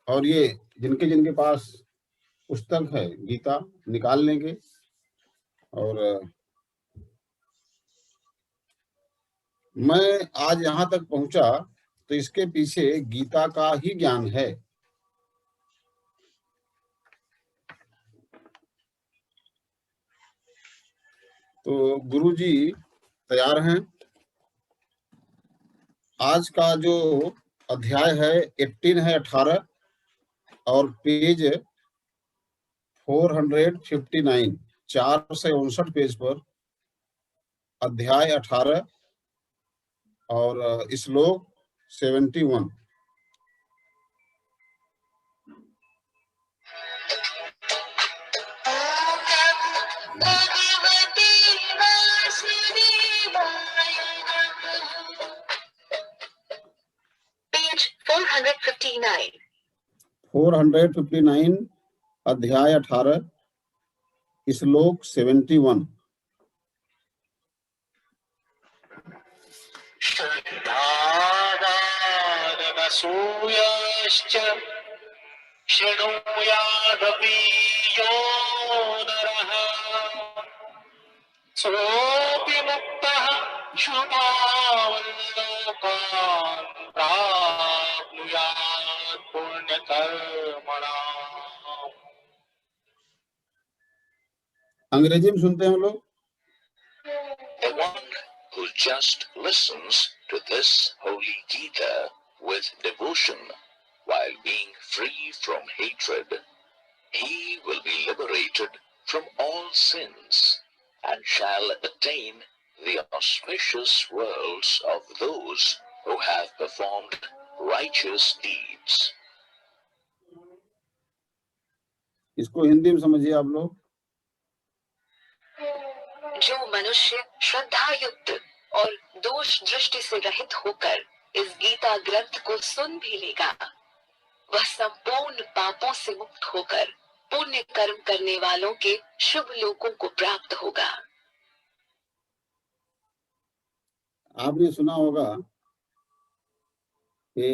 और ये जिनके जिनके पास पुस्तक है गीता निकाल लेंगे। और मैं आज यहाँ तक पहुंचा तो इसके पीछे गीता का ही ज्ञान है। तो गुरुजी तैयार हैं। आज का जो अध्याय है 18 है 18 और पेज 459 459 पेज पर अध्याय 18 और श्लोक 71। पेज 459 459 अध्याय 18 श्लोक 71। श्रद्धावानसूयश्च शृणुयादपि यो नरः सोऽपि मुक्तः शुभावलोकान् प्राप्नुयात् पुण्यकर्मणाम्। अंग्रेजी में सुनते हैं हम लोग। The one who just listens to this holy Gita with devotion while being free from hatred, he will be liberated from all sins and shall attain the auspicious worlds of those who have performed righteous deeds. इसको हिंदी में समझिए आप लोग। जो मनुष्य श्रद्धा युक्त और दोष दृष्टि से रहित होकर इस गीता ग्रंथ को सुन भी लेगा, वह संपूर्ण पापों से मुक्त होकर पुण्य कर्म करने वालों के शुभ लोकों को प्राप्त होगा। आपने सुना होगा कि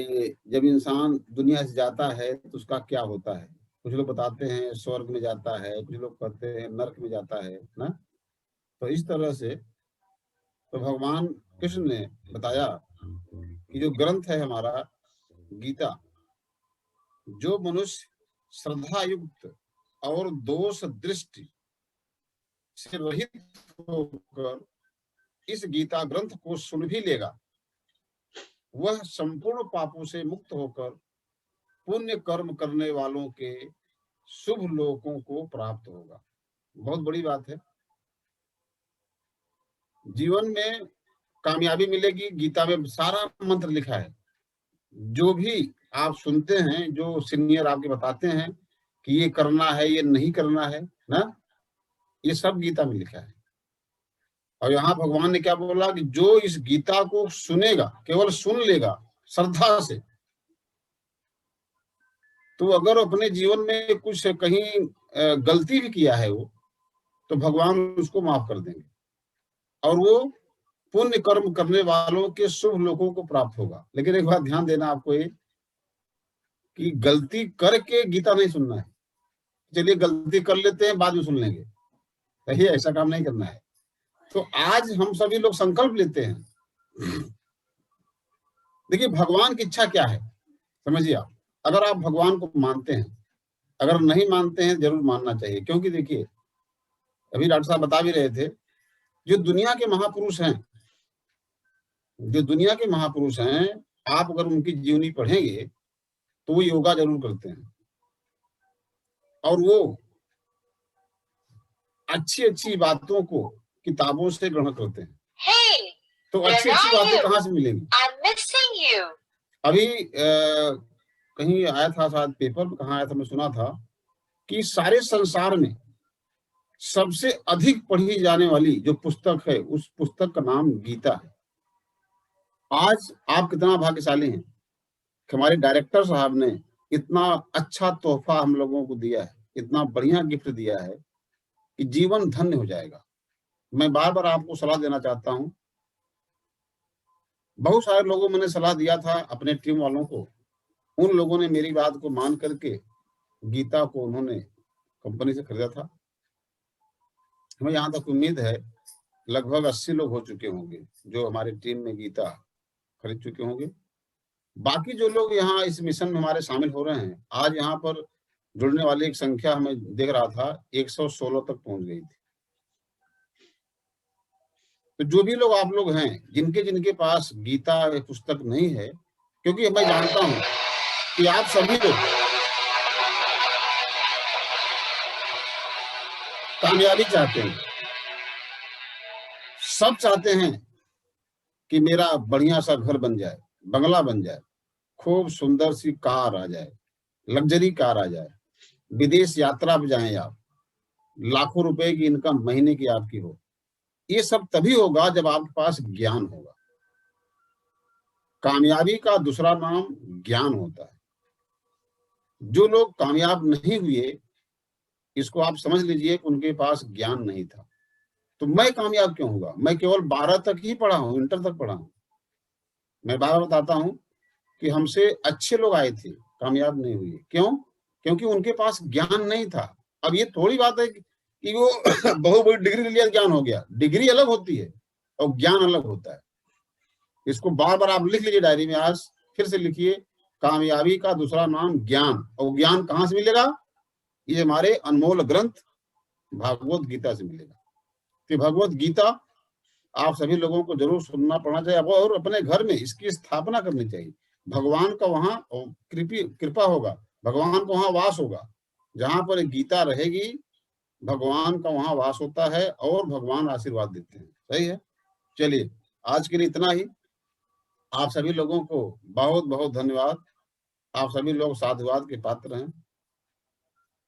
जब इंसान दुनिया से जाता है तो उसका क्या होता है। कुछ लोग बताते हैं स्वर्ग में जाता है, कुछ लोग कहते हैं नरक में जाता है ना। तो इस तरह से तो भगवान कृष्ण ने बताया कि जो ग्रंथ है हमारा गीता, जो मनुष्य श्रद्धा युक्त और दोष दृष्टि से रहित होकर इस गीता ग्रंथ को सुन भी लेगा, वह संपूर्ण पापों से मुक्त होकर पुण्य कर्म करने वालों के शुभ लोकों को प्राप्त होगा। बहुत बड़ी बात है। जीवन में कामयाबी मिलेगी। गीता में सारा मंत्र लिखा है। जो भी आप सुनते हैं, जो सीनियर आपके बताते हैं कि ये करना है, ये नहीं करना है ना, ये सब गीता में लिखा है। और यहाँ भगवान ने क्या बोला कि जो इस गीता को सुनेगा, केवल सुन लेगा श्रद्धा से, तो अगर अपने जीवन में कुछ कहीं गलती भी किया है वो, तो भगवान उसको माफ कर देंगे और वो पुण्य कर्म करने वालों के शुभ लोगों को प्राप्त होगा। लेकिन एक बात ध्यान देना आपको ये कि गलती करके गीता नहीं सुनना है। चलिए गलती कर लेते हैं, बाद में सुन लेंगे, सही, ऐसा काम नहीं करना है। तो आज हम सभी लोग संकल्प लेते हैं। देखिए भगवान की इच्छा क्या है, समझिए आप। अगर आप भगवान को मानते हैं, अगर नहीं मानते हैं जरूर मानना चाहिए। क्योंकि देखिए अभी डॉक्टर साहब बता भी रहे थे, जो दुनिया के महापुरुष हैं, जो दुनिया के महापुरुष हैं, आप अगर उनकी जीवनी पढ़ेंगे तो वो योगा जरूर करते हैं और वो अच्छी अच्छी बातों को किताबों से ग्रहण करते हैं। तो अच्छी अच्छी बातें कहाँ से मिलेंगी? अभी कहीं आया था, शायद पेपर में कहाँ आया था, मैं सुना था कि सारे संसार में सबसे अधिक पढ़ी जाने वाली जो पुस्तक है, उस पुस्तक का नाम गीता है। आज आप कितना भाग्यशाली हैं कि हमारे डायरेक्टर साहब ने इतना अच्छा तोहफा हम लोगों को दिया है, इतना बढ़िया गिफ्ट दिया है कि जीवन धन्य हो जाएगा। मैं बार बार आपको सलाह देना चाहता हूं। बहुत सारे लोगों मैंने सलाह दिया था अपने टीम वालों को उन लोगों ने मेरी बात को मान करके गीता को उन्होंने कंपनी से खरीदा था। हमें यहाँ तक उम्मीद है लगभग 80 लोग हो चुके होंगे जो हमारी टीम में गीता खरीद चुके होंगे। बाकी जो लोग यहाँ इस मिशन में हमारे शामिल हो रहे हैं, आज यहाँ पर जुड़ने वाली एक संख्या हमें देख रहा था 116 तक पहुंच गई थी। तो जो भी लोग आप लोग हैं, जिनके पास गीता पुस्तक नहीं है, क्योंकि मैं जानता हूं कि आप सभी लोग कामयाबी चाहते हैं, सब चाहते हैं कि मेरा बढ़िया सा घर बन जाए, बंगला बन जाए, खूब सुंदर सी कार आ जाए, लग्जरी कार आ जाए, विदेश यात्रा पे जाएं आप, लाखों रुपए की इनकम महीने की आपकी हो। ये सब तभी होगा जब आपके पास ज्ञान होगा। कामयाबी का दूसरा नाम ज्ञान होता है। जो लोग कामयाब नहीं हुए, इसको आप समझ लीजिए कि उनके पास ज्ञान नहीं था। तो मैं कामयाब क्यों हुआ? मैं केवल 12 तक ही पढ़ा हूं, इंटर तक पढ़ा हूं। मैं बार बताता हूं कि हमसे अच्छे लोग आए थे, कामयाब नहीं हुए। क्यों? क्योंकि उनके पास ज्ञान नहीं था। अब ये थोड़ी बात है कि वो बहुत बड़ी डिग्री ले लिया, ज्ञान हो गया। डिग्री अलग होती है और ज्ञान अलग होता है। इसको बार बार आप लिख लीजिए डायरी में, आज फिर से लिखिए, कामयाबी का दूसरा नाम ज्ञान। और ज्ञान कहां से मिलेगा? ये हमारे अनमोल ग्रंथ भागवत गीता से मिलेगा। कि भगवत गीता आप सभी लोगों को जरूर सुनना पड़ना चाहिए और अपने घर में इसकी स्थापना करनी चाहिए। भगवान का वहां कृपा होगा, भगवान का वहां वास होगा। जहां पर गीता रहेगी, भगवान का वहां वास होता है और भगवान आशीर्वाद देते हैं। सही है। चलिए, आज के लिए इतना ही। आप सभी लोगों को बहुत बहुत धन्यवाद। आप सभी लोग साधुवाद के पात्र हैं।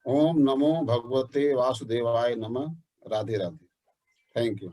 ओम नमो भगवते वासुदेवाय नमः। राधे राधे। Thank you.